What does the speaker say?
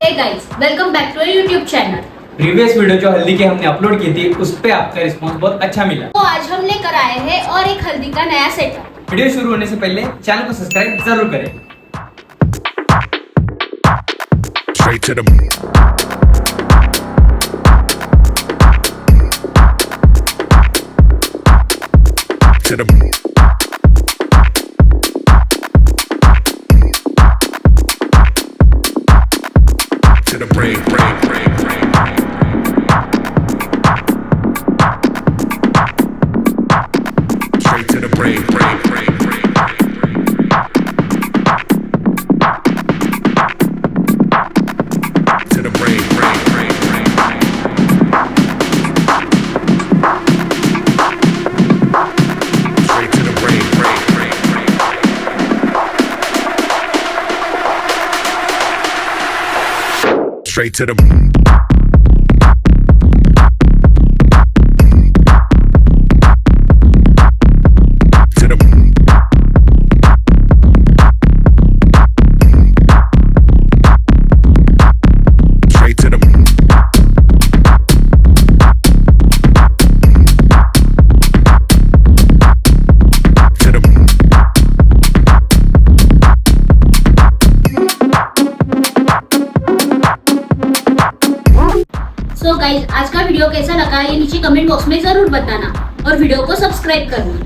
Hey guys, welcome back to YouTube channel. Previous video जो हल्दी की हमने अपलोड की थी उस पे आपका रिस्पांस बहुत अच्छा मिला। तो आज हम लेकर आए हैं और एक हल्दी का नया सेटअप। वीडियो शुरू होने से पहले चैनल को सब्सक्राइब जरूर करें। Straight to the to the to the brain. Straight to the brain. To the brain. Straight to the brain. Straight to the to the straight to the to the so guys, आज का video कैसा लगा ये नीचे comment box में जरूर बताना और वीडियो को सब्सक्राइब करना।